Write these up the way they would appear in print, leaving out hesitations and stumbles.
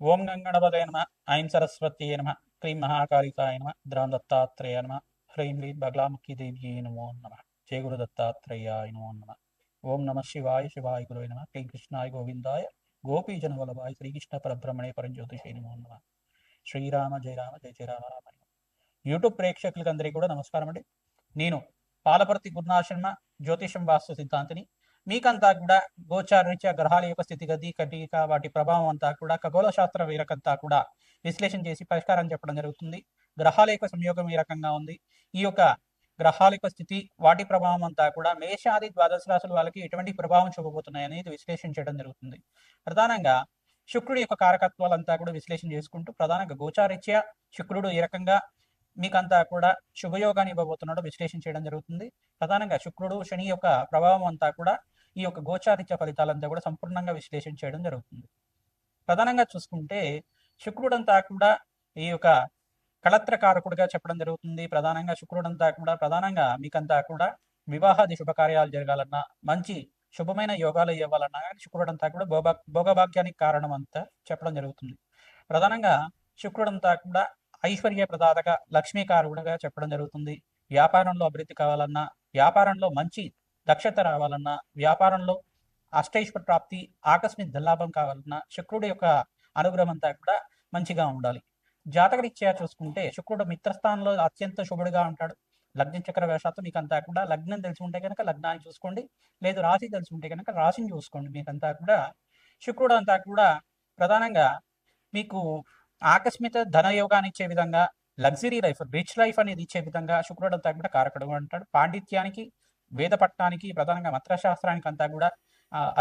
ఓం గంగణపతయ నమ. ఐం సరస్వత్యై నమ. క్లీం మహాకాళికాయ నమ. ద్రాం దత్తాత్రేయ నమ. హ్రీం హ్రీం బగలాముఖి దేవ్యై నమో నమ. జయ గురు దత్తాత్రేయాయ నమో నమ. ఓం నమ శివాయ శివాయ గురువే నమ. క్లీం కృష్ణాయ గోవిందాయ గోపీజన వల్లభాయ శ్రీకృష్ణ పరబ్రహ్మణే పరంజ్యోతిషే నమో నమ. శ్రీరామ జయ రామ జయ జయ రామ రామ. యూట్యూబ్ ప్రేక్షకులకి అందరికీ కూడా నమస్కారం అండి. నేను పాలపర్తి గురునాథ్ శర్మ, జ్యోతిషం వాస్తు సిద్ధాంతిని. మీకంతా కూడా గోచారరీత్యా గ్రహాల యొక్క స్థితిగతి కటిక వాటి ప్రభావం అంతా కూడా ఖగోళ శాస్త్ర వీరకంతా కూడా విశ్లేషణ చేసి పరిష్కారం చెప్పడం జరుగుతుంది. గ్రహాల యొక్క సంయోగం ఈ రకంగా ఉంది. ఈ యొక్క గ్రహాల యొక్క స్థితి వాటి ప్రభావం అంతా కూడా మేషాది ద్వాదశ రాశుల వాళ్ళకి ఎటువంటి ప్రభావం చూపబోతున్నాయి అనేది విశ్లేషణ చేయడం జరుగుతుంది. ప్రధానంగా శుక్రుడి యొక్క కారకత్వాలంతా కూడా విశ్లేషణ చేసుకుంటూ ప్రధానంగా గోచారీత్యా శుక్రుడు ఈ రకంగా మీకంతా కూడా శుభయోగాన్ని ఇవ్వబోతున్నాడు విశ్లేషణ చేయడం జరుగుతుంది. ప్రధానంగా శుక్రుడు శని యొక్క ప్రభావం అంతా కూడా ఈ యొక్క గోచారిత్య ఫలితాలంతా కూడా సంపూర్ణంగా విశ్లేషణ చేయడం జరుగుతుంది. ప్రధానంగా చూసుకుంటే శుక్రుడంతా కూడా ఈ యొక్క కళత్రకారకుడిగా చెప్పడం జరుగుతుంది. ప్రధానంగా శుక్రుడంతా కూడా ప్రధానంగా మీకంతా కూడా వివాహాది శుభకార్యాలు జరగాలన్నా, మంచి శుభమైన యోగాలు ఇవ్వాలన్నా కానీ శుక్రుడంతా కూడా భోగభాగ్యానికి కారణం అంతా చెప్పడం జరుగుతుంది. ప్రధానంగా శుక్రుడంతా కూడా ఐశ్వర్య ప్రదాతక లక్ష్మీకారుడుగా చెప్పడం జరుగుతుంది. వ్యాపారంలో అభివృద్ధి కావాలన్నా, వ్యాపారంలో మంచి దక్షత రావాలన్నా, వ్యాపారంలో అష్టైశ్వర ప్రాప్తి ఆకస్మిక ధనలాభం కావాలన్నా శుక్రుడు యొక్క అనుగ్రహం అంతా కూడా మంచిగా ఉండాలి. జాతకరీత్యా చూసుకుంటే శుక్రుడు మిత్రస్థానంలో అత్యంత శుభుడుగా ఉంటాడు. లగ్న చక్ర వేషాత్తు మీకంతా కూడా లగ్నం తెలుసుకుంటే కనుక లగ్నాన్ని చూసుకోండి, లేదు రాశి తెలుసుకుంటే కనుక రాశిని చూసుకోండి. మీకంతా కూడా శుక్రుడు అంతా కూడా ప్రధానంగా మీకు ఆకస్మిక ధనయోగాన్ని ఇచ్చే విధంగా, లగ్జరీ లైఫ్ రిచ్ లైఫ్ అనేది ఇచ్చే విధంగా శుక్రుడు అంతా కూడా కారకుడు అంటాడు. పాండిత్యానికి, వేద పట్టణానికి, ప్రధానంగా మంత్రశాస్త్రానికి అంతా కూడా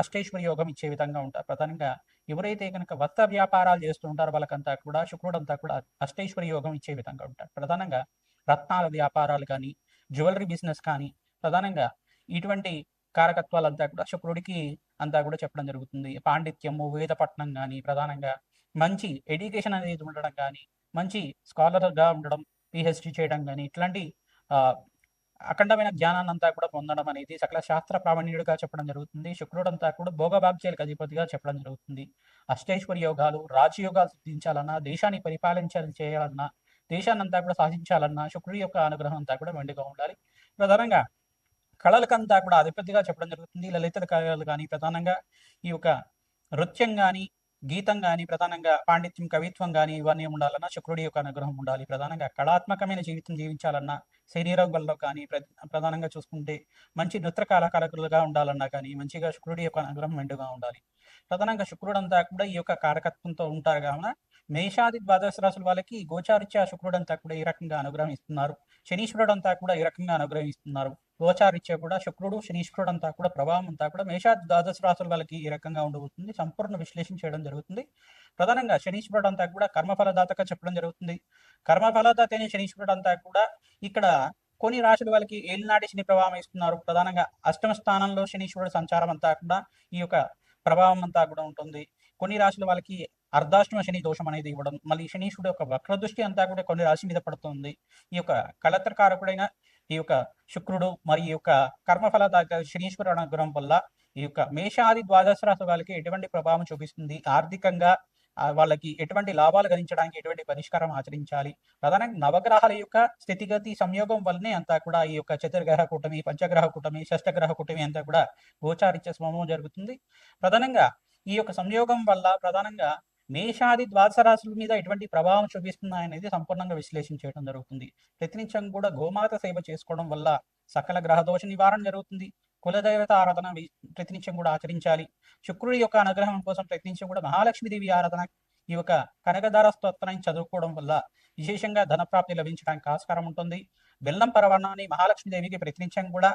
అష్టైశ్వర యోగం ఇచ్చే విధంగా ఉంటారు. ప్రధానంగా ఎవరైతే కనుక వస్త్ర వ్యాపారాలు చేస్తూ ఉంటారో వాళ్ళకంతా కూడా శుక్రుడు అంతా కూడా అష్టైశ్వర యోగం ఇచ్చే విధంగా ఉంటారు. ప్రధానంగా రత్నాల వ్యాపారాలు కానీ, జ్యువెలరీ బిజినెస్ కానీ, ప్రధానంగా ఇటువంటి కారకత్వాలంతా కూడా శుక్రుడికి అంతా కూడా చెప్పడం జరుగుతుంది. పాండిత్యము, వేద పట్టణం కానీ, ప్రధానంగా మంచి ఎడ్యుకేషన్ అనేది ఉండడం కానీ, మంచి స్కాలర్గా ఉండడం, పిహెచ్డి చేయడం కానీ, ఇట్లాంటి అఖండమైన జ్ఞానాన్ని అంతా కూడా పొందడం అనేది సకల శాస్త్ర ప్రావీణ్యుడిగా చెప్పడం జరుగుతుంది. శుక్రుడు అంతా కూడా భోగభాగ్యాలకు అధిపతిగా చెప్పడం జరుగుతుంది. అష్టైశ్వర్య యోగాలు, రాజయోగాలు సిద్ధించాలన్నా, దేశాన్ని చేయాలన్నా, దేశాన్ని అంతా కూడా సాధించాలన్నా శుక్రుడి యొక్క అనుగ్రహం అంతా కూడా మెండుగా ఉండాలి. ప్రధానంగా కళలకంతా కూడా అధిపతిగా చెప్పడం జరుగుతుంది. లలిత కళలు కానీ, ప్రధానంగా ఈ యొక్క నృత్యం కానీ, గీతం కానీ, ప్రధానంగా పాండిత్యం, కవిత్వం కానీ ఇవన్నీ ఉండాలన్నా శుక్రుడి యొక్క అనుగ్రహం ఉండాలి. ప్రధానంగా కళాత్మకమైన జీవితం జీవించాలన్నా, శరీరంలో కానీ, ప్రధానంగా చూసుకుంటే మంచి నృత్య కళాకారులుగా ఉండాలన్నా కానీ మంచిగా శుక్రుడి యొక్క అనుగ్రహం మెండుగా ఉండాలి. ప్రధానంగా శుక్రుడు అంతా కూడా ఈ యొక్క కారకత్వంతో ఉంటారు కావున మేషాది ద్వాదశ రాశుల వాళ్ళకి గోచారిత్య శుక్రుడు అంతా కూడా ఈ రకంగా అనుగ్రహం ఇస్తున్నారు. శనీశ్వరుడు అంతా కూడా ఈ రకంగా అనుగ్రహం ఇస్తున్నారు. గోచారిత్య కూడా శుక్రుడు శనీశ్వరుడు అంతా కూడా ప్రభావం అంతా కూడా మేషాది ద్వాదశ రాశుల వాళ్ళకి ఈ రకంగా ఉండబోతుంది. సంపూర్ణ విశ్లేషణ చేయడం జరుగుతుంది. ప్రధానంగా శనీశ్వరుడు అంతా కూడా కర్మఫలదాతగా చెప్పడం జరుగుతుంది. కర్మఫలదాత అయిన శనీశ్వరుడు అంతా కూడా ఇక్కడ కొన్ని రాశుల వాళ్ళకి ఏలినాటి శని ప్రభావం ఇస్తున్నారు. ప్రధానంగా అష్టమ స్థానంలో శనీశ్వరుడు సంచారం అంతా కూడా ఈ యొక్క ప్రభావం అంతా కూడా ఉంటుంది. కొన్ని రాశుల వాళ్ళకి అర్ధాష్టమ శని దోషం అనేది ఇవ్వడం, మళ్ళీ శనీశ్వరుడు యొక్క వక్ర దృష్టి అంతా కూడా కొన్ని రాశి మీద పడుతుంది. ఈ యొక్క కళత్రకారకుడైన ఈ యొక్క శుక్రుడు మరి ఈ యొక్క కర్మఫల శనీశ్వరుడు అనుగ్రహం వల్ల ఈ యొక్క మేషాది ద్వాదశ రాశి వాళ్ళకి ఎటువంటి ప్రభావం చూపిస్తుంది, ఆర్థికంగా వాళ్ళకి ఎటువంటి లాభాలు గణించడానికి ఎటువంటి పరిష్కారం ఆచరించాలి, ప్రధానంగా నవగ్రహాల యొక్క స్థితిగతి సంయోగం వల్లనే అంతా కూడా ఈ యొక్క చతుర్గ్రహ కూటమి, పంచగ్రహ కూటమి, షష్టగ్రహ కూటమి అంతా కూడా గోచారిత్య స్వభావం జరుగుతుంది. ప్రధానంగా ఈ యొక్క సంయోగం వల్ల ప్రధానంగా మేషాది ద్వాదశ రాశుల మీద ఎటువంటి ప్రభావం చూపిస్తున్నాయనేది సంపూర్ణంగా విశ్లేషణ చేయడం జరుగుతుంది. ప్రతినిత్యం కూడా గోమాత సేవ చేసుకోవడం వల్ల సకల గ్రహదోష నివారణ జరుగుతుంది. కులదేవత ఆరాధన ప్రతినిత్యం కూడా ఆచరించాలి. శుక్రుడి యొక్క అనుగ్రహం కోసం ప్రతినిత్యం కూడా మహాలక్ష్మీదేవి ఆరాధన, ఈ యొక్క కనకదార స్తోత్రాన్ని చదువుకోవడం వల్ల విశేషంగా ధనప్రాప్తి లభించడానికి ఆస్కారం ఉంటుంది. బెల్లం పరవణాన్ని మహాలక్ష్మీదేవికి ప్రతినిత్యం కూడా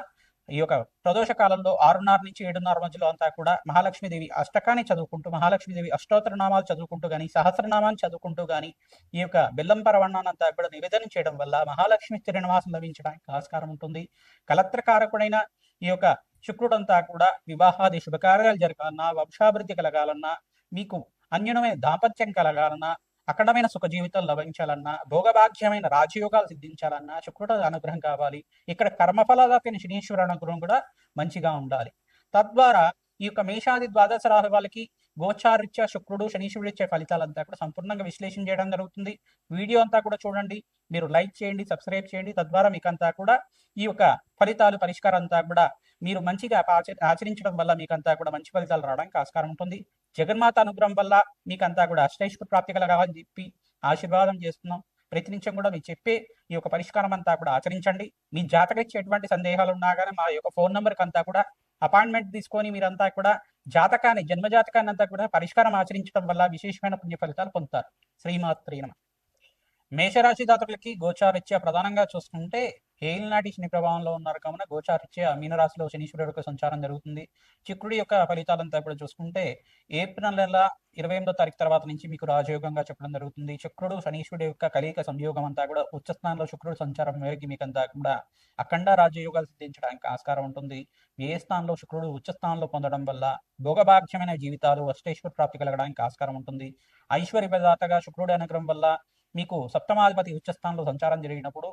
ఈ యొక్క ప్రదోష కాలంలో 6:30 నుంచి 7:30 మధ్యలో అంతా కూడా మహాలక్ష్మీదేవి అష్టకాన్ని చదువుకుంటూ, మహాలక్ష్మీదేవి అష్టోత్తర నామాలు చదువుకుంటూ కానీ, సహస్రనామాన్ని చదువుకుంటూ కానీ ఈ యొక్క బెల్లం పరవణాన్ని అంతా కూడా నివేదన చేయడం వల్ల మహాలక్ష్మి స్థిరనివాసం లభించడానికి ఆస్కారం ఉంటుంది. కలత్రకారకుడైన ఈ యొక్క శుక్రుడంతా కూడా వివాహాది శుభకార్యాలు జరగాలన్నా, వంశాభివృద్ధి కలగాలన్నా, మీకు అన్యోన్యమైన దాంపత్యం కలగాలన్నా, అఖండమైన సుఖ జీవితం లభించాలన్నా, భోగభాగ్యమైన రాజయోగాలు సిద్ధించాలన్నా శుక్రుడు అనుగ్రహం కావాలి. ఇక్కడ కర్మఫలదాతైన శనీశ్వరుడు అనుగ్రహం కూడా మంచిగా ఉండాలి. తద్వారా ఈ యొక్క మేషాది ద్వాదశ రాశి వాళ్ళకి గోచారీత్యా శుక్రుడు శనీశ్వరుడు ఇచ్చే ఫలితాలంతా కూడా సంపూర్ణంగా విశ్లేషణ చేయడం జరుగుతుంది. వీడియో అంతా కూడా చూడండి, మీరు లైక్ చేయండి, సబ్స్క్రైబ్ చేయండి. తద్వారా మీకంతా కూడా ఈ యొక్క ఫలితాలు పరిష్కారం అంతా కూడా మీరు మంచిగా ఆచరించడం వల్ల మీకంతా కూడా మంచి ఫలితాలు రావడానికి ఆస్కారం ఉంటుంది. జగన్మాత అనుగ్రహం వల్ల మీకంతా కూడా అష్టైశ్వర ప్రాప్తి కలగాలని చెప్పి ఆశీర్వాదం చేస్తున్నాం. ప్రతి నిమిషం కూడా మీరు చెప్పే ఈ యొక్క పరిష్కారం అంతా కూడా ఆచరించండి. మీ జాతకరీత్యా ఎటువంటి సందేహాలు ఉన్నా కానీ మా యొక్క ఫోన్ నెంబర్కి అంతా కూడా అపాయింట్మెంట్ తీసుకొని మీరంతా కూడా జన్మ జాతకాన్ని అంతా కూడా పరిష్కారం ఆచరించడం వల్ల విశేషమైన పుణ్య ఫలితాలు పొందుతారు. శ్రీమాత్రే నమః. మేషరాశి జాతకులకి గోచారీత్యా ప్రధానంగా చూసుకుంటే ఏలినాటి శని ప్రభావంలో ఉన్నారు కావున గోచారీత్యా మీనరాశిలో శనీశ్వరుడు యొక్క సంచారం జరుగుతుంది. శుక్రుడి యొక్క ఫలితాలంతా కూడా చూసుకుంటే ఏప్రిల్ నెల 28వ తారీఖు తర్వాత నుంచి మీకు రాజయోగంగా చెప్పడం జరుగుతుంది. శుక్రుడు శనీశ్వరుడు యొక్క కలియిక సంయోగం అంతా కూడా ఉచ్చ స్థానంలో శుక్రుడు సంచారం మేరకు మీకంతా కూడా అఖండ రాజయోగాలు సిద్ధించడానికి ఆస్కారం ఉంటుంది. ఏ స్థానంలో శుక్రుడు ఉచ్చ స్థానంలో పొందడం వల్ల భోగభాగ్యమైన జీవితాలు అష్టైశ్వర ప్రాప్తి కలగడానికి ఆస్కారం ఉంటుంది. ఐశ్వర్య ప్రదాతగా శుక్రుడి అనుగ్రహం వల్ల మీకు సప్తమాధిపతి ఉచ్చస్థానంలో సంచారం జరిగినప్పుడు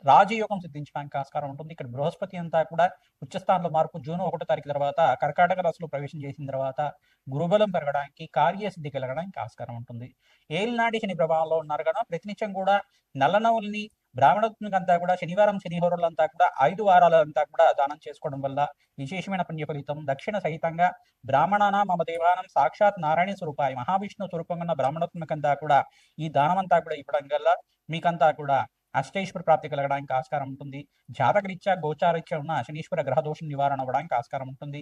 రాజయోగం సిద్ధించడానికి ఆస్కారం ఉంటుంది. ఇక్కడ బృహస్పతి అంతా కూడా ఉచ్చస్థానంలో మార్పు జూన్ 1వ తారీఖు తర్వాత కర్కాటక రాశిలో ప్రవేశం చేసిన తర్వాత గురుబలం పెరగడానికి కార్యసిద్ధి కలగడానికి ఆస్కారం ఉంటుంది. ఏలినాటి శని ప్రభావంలో ఉన్నారు కదా, ప్రతినిత్యం కూడా నల్లనవుల్ని బ్రాహ్మణులకంతా కూడా శనివారం శనిహోరులంతా కూడా 5 వారాలంతా కూడా దానం చేసుకోవడం వల్ల విశేషమైన పుణ్య ఫలితం. దక్షిణ సహితంగా బ్రాహ్మణాన మమ దేవానం సాక్షాత్ నారాయణ స్వరూపాయ మహావిష్ణు స్వరూపంగా ఉన్న బ్రాహ్మణోత్మకంతా కూడా ఈ దానం అంతా కూడా ఇవ్వడం వల్ల మీకంతా కూడా అష్టైశ్వర ప్రాప్తి కలగడానికి ఆస్కారం ఉంటుంది. జాతకరీత్యా గోచారీత్యా ఉన్న శనీశ్వర గ్రహదోషం నివారణ అవ్వడానికి ఆస్కారం ఉంటుంది.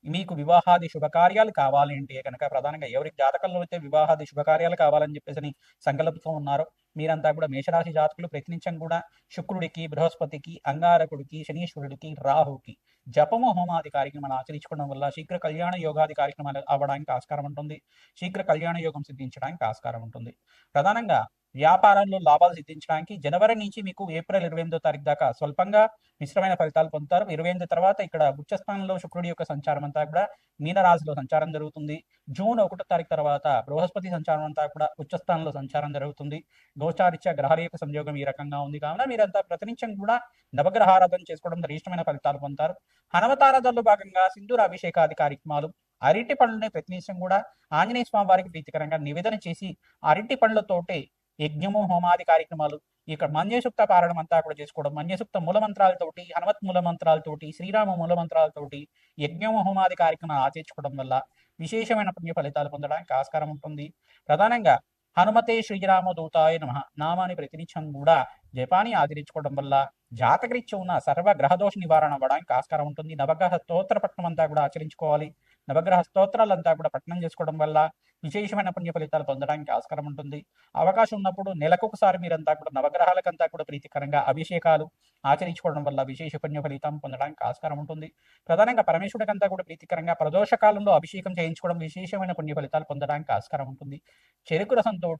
మీకు వివాహాది శుభకార్యాలు కావాలి అంటే కనుక ప్రధానంగా ఎవరికి జాతకంలో అయితే వివాహాది శుభకార్యాలు కావాలని చెప్పేసి సంకల్పంతో ఉన్నారో మీరంతా కూడా మేషరాశి జాతకులు ప్రతినిత్యం కూడా శుక్రుడికి, బృహస్పతికి, అంగారకుడికి, శనీశ్వరుడికి, రాహుకి జపము హోమాది కార్యక్రమాలు ఆచరించుకోవడం వల్ల శీఘ్ర కళ్యాణ యోగాది కార్యక్రమాలు అవ్వడానికి ఆస్కారం ఉంటుంది. శీఘ్ర కళ్యాణ యోగం సిద్ధించడానికి ఆస్కారం ఉంటుంది. ప్రధానంగా వ్యాపారంలో లాభాలు సిద్ధించడానికి జనవరి నుంచి మీకు ఏప్రిల్ 28వ తారీఖు దాకా స్వల్పంగా మిశ్రమైన ఫలితాలు పొందుతారు. 28 తర్వాత ఇక్కడ ఉచ్చస్థానంలో శుక్రుడి యొక్క సంచారం అంతా కూడా మీనరాశిలో సంచారం జరుగుతుంది. జూన్ 1వ తారీఖు తర్వాత బృహస్పతి సంచారం అంతా కూడా ఉచ్చస్థానంలో సంచారం జరుగుతుంది. గోచారీత్యా గ్రహాల యొక్క సంయోగం ఈ రకంగా ఉంది కావున మీరంతా ప్రతినిత్యం కూడా నవగ్రహారాధన చేసుకోవడం ఇష్టమైన ఫలితాలు పొందుతారు. హనుమతారాధనలో భాగంగా సింధూర అభిషేకాది కార్యక్రమాలు, అరటి పండ్లని ప్రతినిత్యం కూడా ఆంజనేయ స్వామి వారికి ప్రీతికరంగా నివేదన చేసి అరటి పండ్లతోటి యజ్ఞము హోమాది కార్యక్రమాలు, ఇక్కడ మన్యసూక్త పారాయణం అంతా కూడా చేసుకోవడం, మన్యసూక్త మూలమంత్రాలతోటి, హనుమత్ మూలమంత్రాలతోటి, శ్రీరామ మూలమంత్రాలతోటి యజ్ఞము హోమాది కార్యక్రమాలు ఆచరించుకోవడం వల్ల విశేషమైన పుణ్య ఫలితాలు పొందడానికి ఆస్కారం ఉంటుంది. ప్రధానంగా హనుమతే శ్రీరామ దూతాయ నమః నామాన్ని ప్రతినిత్యం కూడా జపాన్ని ఆచరించుకోవడం వల్ల జాతకరీత్యా ఉన్న సర్వ గ్రహదోష నివారణ అవ్వడానికి ఆస్కారం ఉంటుంది. నవగ్రహ స్తోత్ర పఠనం అంతా కూడా ఆచరించుకోవాలి. నవగ్రహ స్తోత్రాలంతా కూడా పఠనం చేసుకోవడం వల్ల విశేషమైన పుణ్య ఫలితాలు పొందడానికి ఆస్కారం ఉంటుంది. అవకాశం ఉన్నప్పుడు నెలకొకసారి మీరంతా కూడా నవగ్రహాలకంతా కూడా ప్రీతికరంగా అభిషేకాలు ఆచరించుకోవడం వల్ల విశేష పుణ్య ఫలితం పొందడానికి ఆస్కారం ఉంటుంది. ప్రధానంగా పరమేశ్వరుడికంతా కూడా ప్రీతికరంగా ప్రదోష కాలంలో అభిషేకం చేయించుకోవడం విశేషమైన పుణ్య ఫలితాలు పొందడానికి ఆస్కారం ఉంటుంది. చెరుకు రసంతో,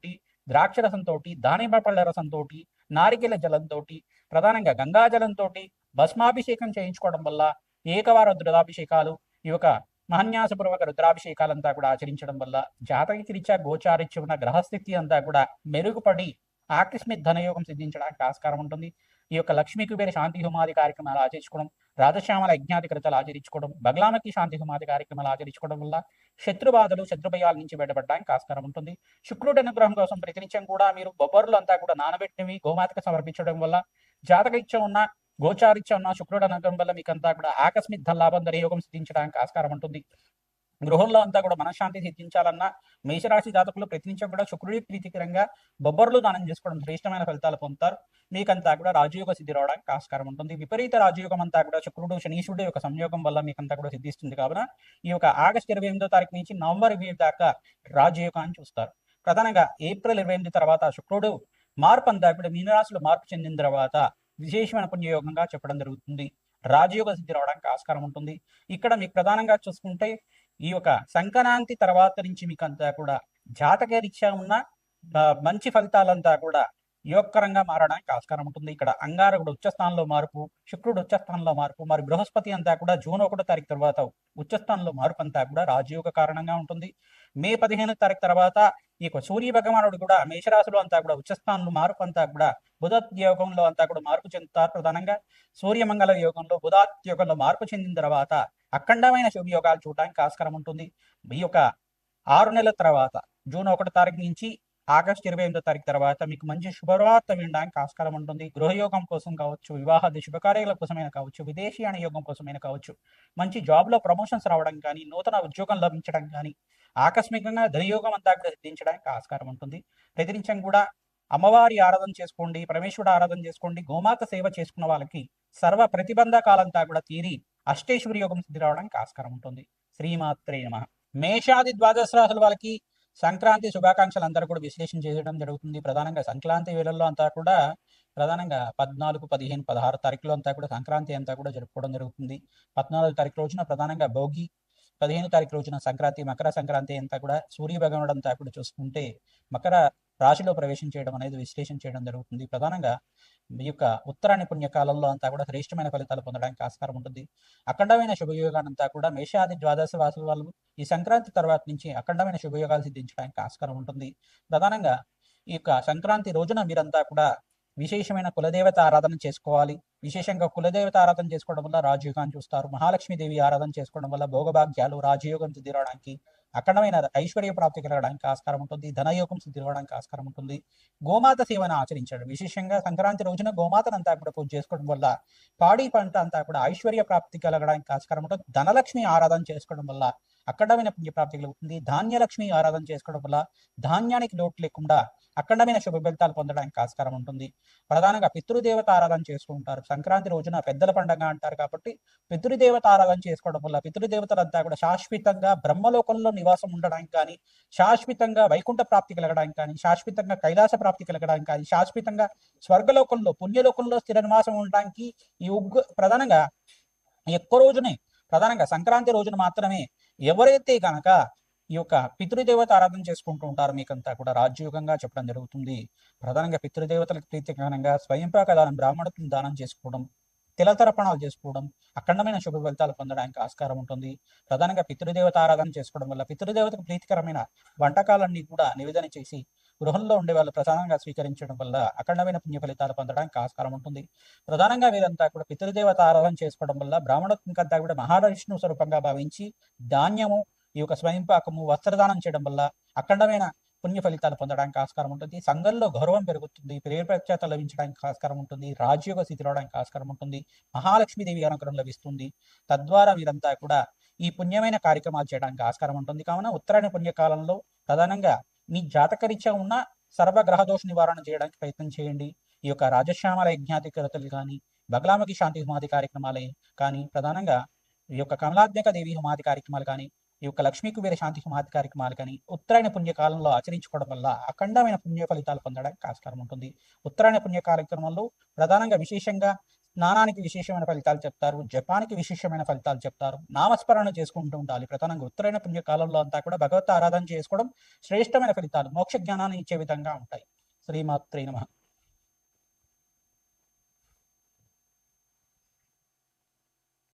ద్రాక్ష రసంతో, దానిమ్మ పళ్ళ రసంతో, నారికెల జలంతో, ప్రధానంగా గంగాజలంతో భస్మాభిషేకం చేయించుకోవడం వల్ల ఏకవార రుద్రాభిషేకాలు, ఈ యొక్క మహన్యాసపూర్వక రుద్రాభిషేకాలంతా కూడా ఆచరించడం వల్ల జాతకరీత్యా గోచారీత్యా ఉన్న గ్రహస్థితి అంతా కూడా మెరుగుపడి ఆకస్మిక ధనయోగం సిద్ధించడానికి ఆస్కారం ఉంటుంది. ఈ యొక్క లక్ష్మీ కుబేర శాంతి హోమాది కార్యక్రమాలు ఆచరించుకోవడం, రాధశ్యామల యజ్ఞాది కృతాలు ఆచరించుకోవడం, బగలామకి శాంతి హోమాది కార్యక్రమాలు ఆచరించుకోవడం వల్ల శత్రుబాధలు శత్రుభయాల నుంచి బయటపడడానికి ఆస్కారం ఉంటుంది. శుక్రుడి అనుగ్రహం కోసం ప్రతినిత్యం కూడా మీరు బొబ్బర్లు అంతా కూడా నానబెట్టినవి గోమాతకు సమర్పించడం వల్ల జాతకరీత్యా ఉన్న గోచారీత్యా ఉన్న శుక్రుడి అనుగ్రహం వల్ల మీకంతా కూడా ఆకస్మిక ధనలాభం ధనయోగం సిద్ధించడానికి ఆస్కారం ఉంటుంది. గృహంలో అంతా కూడా మనశ్శాంతి సిద్ధించాలన్నా మేషరాశి జాతకులు ప్రతినిత్యం కూడా శుక్రుడి ప్రీతికరంగా బొబ్బర్లు దానం చేసుకోవడం శ్రేష్టమైన ఫలితాలు పొందుతారు. మీకంతా కూడా రాజయోగ సిద్ధి రావడానికి ఆస్కారం ఉంటుంది. విపరీత రాజయోగం అంతా కూడా శుక్రుడు శనీశ్వరుడు యొక్క సంయోగం వల్ల మీకంతా కూడా సిద్ధిస్తుంది కావున ఈ యొక్క ఆగస్టు 28వ తారీఖు నుంచి నవంబర్ 20 దాకా రాజయోగాన్ని చూస్తారు. ప్రధానంగా ఏప్రిల్ 28 తర్వాత శుక్రుడు మార్పు అంతా కూడా మీనరాశిలో మార్పు చెందిన తర్వాత విశేషమైన పుణ్యయోగంగా చెప్పడం జరుగుతుంది. రాజయోగ సిద్ధి రావడానికి ఆస్కారం ఉంటుంది. ఇక్కడ మీకు ప్రధానంగా చూసుకుంటే ఈ యొక్క సంక్రాంతి తర్వాత నుంచి మీకు అంతా కూడా జాతక రీత్యా ఉన్న మంచి ఫలితాలంతా కూడా యోగకరంగా మారడానికి ఆస్కారం ఉంటుంది. ఇక్కడ అంగారకుడు ఉచ్చస్థానంలో మార్పు, శుక్రుడు ఉచ్చస్థానంలో మార్పు, మరి బృహస్పతి అంతా కూడా జూన్ 1వ తారీఖు తర్వాత ఉచ్చస్థానంలో మార్పు అంతా కూడా రాజయోగ కారణంగా ఉంటుంది. మే 15వ తారీఖు తర్వాత ఈ యొక్క సూర్య భగవానుడు కూడా మేషరాశిలో అంతా కూడా ఉచ్చస్థానంలో మార్పు అంతా కూడా బుధయోగంలో అంతా కూడా మార్పు చెందుతారు. ప్రధానంగా సూర్యమంగళ యోగంలో బుధాయోగంలో మార్పు చెందిన తర్వాత అఖండమైన శుభయోగాలు చూడడానికి ఆస్కారం ఉంటుంది. ఈ యొక్క 6 నెలల తర్వాత జూన్ 1 తారీఖు నుంచి ఆగస్టు 28 తారీఖు తర్వాత మీకు మంచి శుభవార్త వినడానికి ఆస్కారం ఉంటుంది. గృహయోగం కోసం కావచ్చు, వివాహాది శుభకార్యాల కోసమైనా కావచ్చు, విదేశీయాన యోగం కోసమైనా కావచ్చు, మంచి జాబ్లో ప్రమోషన్స్ రావడం కానీ, నూతన ఉద్యోగం లభించడం కానీ, ఆకస్మికంగా ధనయోగం అంతా కూడా సిద్ధించడానికి ఆస్కారం ఉంటుంది. ప్రతినిత్యం కూడా అమ్మవారి ఆరాధన చేసుకోండి, పరమేశ్వరుడు ఆరాధన చేసుకోండి, గోమాత సేవ చేసుకున్న వాళ్ళకి సర్వ ప్రతిబంధకాలంతా కూడా తీరి అష్టేశ్వరి యోగం సిద్ధి రావడానికి ఆస్కారం ఉంటుంది. శ్రీమాత్రే నమః. మేషాది ద్వాదశ రాశుల వాళ్ళకి సంక్రాంతి శుభాకాంక్షలు అందరూ కూడా విశ్లేషణ చేయడం జరుగుతుంది. ప్రధానంగా సంక్రాంతి వేళల్లో అంతా కూడా ప్రధానంగా 14, 15, 16 తారీఖులో అంతా కూడా సంక్రాంతి అంతా కూడా జరుపుకోవడం జరుగుతుంది. 14 తారీఖు రోజున ప్రధానంగా భోగి, 15 తారీఖు రోజున సంక్రాంతి, మకర సంక్రాంతి అంతా కూడా సూర్య భగవానుడు అంతా కూడా చూసుకుంటే మకర రాశిలో ప్రవేశం చేయడం అనేది విశ్లేషణ చేయడం జరుగుతుంది. ప్రధానంగా ఈ యొక్క ఉత్తరాయణ పుణ్యకాలంలో అంతా కూడా శ్రేష్టమైన ఫలితాలు పొందడానికి ఆస్కారం ఉంటుంది. అఖండమైన శుభయోగానంతా కూడా మేషాది ద్వాదశ రాశుల వాళ్ళు ఈ సంక్రాంతి తర్వాత నుంచి అఖండమైన శుభయోగాలు సిద్ధించడానికి ఆస్కారం ఉంటుంది. ప్రధానంగా ఈ యొక్క సంక్రాంతి రోజున మీరంతా కూడా విశేషమైన కులదేవత ఆరాధన చేసుకోవాలి. విశేషంగా కులదేవత ఆరాధన చేసుకోవడం వల్ల రాజయోగాన్ని చూస్తారు. మహాలక్ష్మీదేవి ఆరాధన చేసుకోవడం వల్ల భోగభాగ్యాలు, రాజయోగం సిద్ధి రావడానికి, అఖండమైన ఐశ్వర్య ప్రాప్తి కలగడానికి ఆస్కారం ఉంటుంది. ధనయోగం సిద్ధి రావడానికి ఆస్కారం ఉంటుంది. గోమాత సేవను ఆచరించడం, విశేషంగా సంక్రాంతి రోజున గోమాతనంతా కూడా పూజ చేసుకోవడం వల్ల పాడి పంట అంతా కూడా ఐశ్వర్య ప్రాప్తి కలగడానికి ఆస్కారం ఉంటుంది. ధనలక్ష్మి ఆరాధన చేసుకోవడం వల్ల అఖండమైన పుణ్యప్రాప్తి కలుగుతుంది. ధాన్యలక్ష్మి ఆరాధన చేసుకోవడం వల్ల ధాన్యానికి లోటు లేకుండా అఖండమైన శుభ ఫలితాలు పొందడానికి ఆస్కారం ఉంటుంది. ప్రధానంగా పితృదేవత ఆరాధన చేసుకుంటారు. సంక్రాంతి రోజున పెద్దల పండుగ అంటారు కాబట్టి పితృదేవత ఆరాధన చేసుకోవడం వల్ల పితృదేవతలంతా కూడా శాశ్వతంగా బ్రహ్మలోకంలో నివాసం ఉండడానికి కానీ, శాశ్వతంగా వైకుంఠ ప్రాప్తి కలగడానికి కానీ, శాశ్వతంగా కైలాస ప్రాప్తి కలగడానికి కానీ, శాశ్వతంగా స్వర్గలోకంలో పుణ్యలోకంలో స్థిర నివాసం ఉండడానికి ఈ ప్రధానంగా ఎక్కువ రోజునే ప్రధానంగా సంక్రాంతి రోజున మాత్రమే ఎవరైతే కనుక ఈ యొక్క పితృదేవత ఆరాధన చేసుకుంటూ ఉంటారో మీకంతా కూడా రాజ్యోగంగా చెప్పడం జరుగుతుంది. ప్రధానంగా పితృదేవతలకు ప్రీతికరంగా స్వయంపాక దానం, బ్రాహ్మణత్వం దానం చేసుకోవడం, తిలతర్పణాలు చేసుకోవడం, అఖండమైన శుభ ఫలితాలు పొందడానికి ఆస్కారం ఉంటుంది. ప్రధానంగా పితృదేవత ఆరాధన చేసుకోవడం వల్ల పితృదేవతకు ప్రీతికరమైన వంటకాలన్నీ కూడా నివేదన చేసి గృహంలో ఉండే వాళ్ళు ప్రధానంగా స్వీకరించడం వల్ల అఖండమైన పుణ్య ఫలితాలు పొందడానికి ఆస్కారం ఉంటుంది. ప్రధానంగా వీరంతా కూడా పితృదేవత ఆరాధన చేసుకోవడం వల్ల బ్రాహ్మణత్వంకంతా కూడా మహావిష్ణు స్వరూపంగా భావించి ధాన్యము, ఈ యొక్క స్వయంపాకము, వస్త్రదానం చేయడం వల్ల అఖండమైన పుణ్య ఫలితాలు పొందడానికి ఆస్కారం ఉంటుంది. సంఘంలో గౌరవం పెరుగుతుంది, ప్రేమ ప్రఖ్యాత లభించడానికి ఆస్కారం ఉంటుంది, రాజ్యోగ స్థితి రావడానికి ఆస్కారం ఉంటుంది, మహాలక్ష్మీదేవి అనుగ్రహం లభిస్తుంది. తద్వారా వీరంతా కూడా ఈ పుణ్యమైన కార్యక్రమాలు చేయడానికి ఆస్కారం ఉంటుంది. కావున ఉత్తరాయణ పుణ్యకాలంలో ప్రధానంగా మీ జాతకరీత్యా ఉన్న సర్వగ్రహదోష నివారణ చేయడానికి ప్రయత్నం చేయండి. ఈ యొక్క రాజశ్యామల యజ్ఞాధికరతలు కానీ, బగలాముఖి శాంతి హోమాది కార్యక్రమాలే కానీ, ప్రధానంగా ఈ యొక్క కమలాత్మక దేవి హోమాది కార్యక్రమాలు కానీ, ఈ యొక్క లక్ష్మీ కుబేర శాంతి హోమాది కార్యక్రమాలు కానీ ఉత్తరాయణ పుణ్యకాలంలో ఆచరించుకోవడం వల్ల అఖండమైన పుణ్య ఫలితాలు పొందడానికి ఆస్కారం ఉంటుంది. ఉత్తరాయణ పుణ్య కార్యక్రమంలో ప్రధానంగా విశేషంగా స్నానానికి విశేషమైన ఫలితాలు చెప్తారు, జపానికి విశేషమైన ఫలితాలు చెప్తారు, నామస్మరణ చేసుకుంటూ ఉండాలి. ప్రధానంగా ఉత్తరాయణ పుణ్యకాలంలో అంతా కూడా భగవత్ ఆరాధన చేసుకోవడం శ్రేష్టమైన ఫలితాలు, మోక్ష జ్ఞానాన్ని ఇచ్చే విధంగా ఉంటాయి. శ్రీమాత్రే నమః.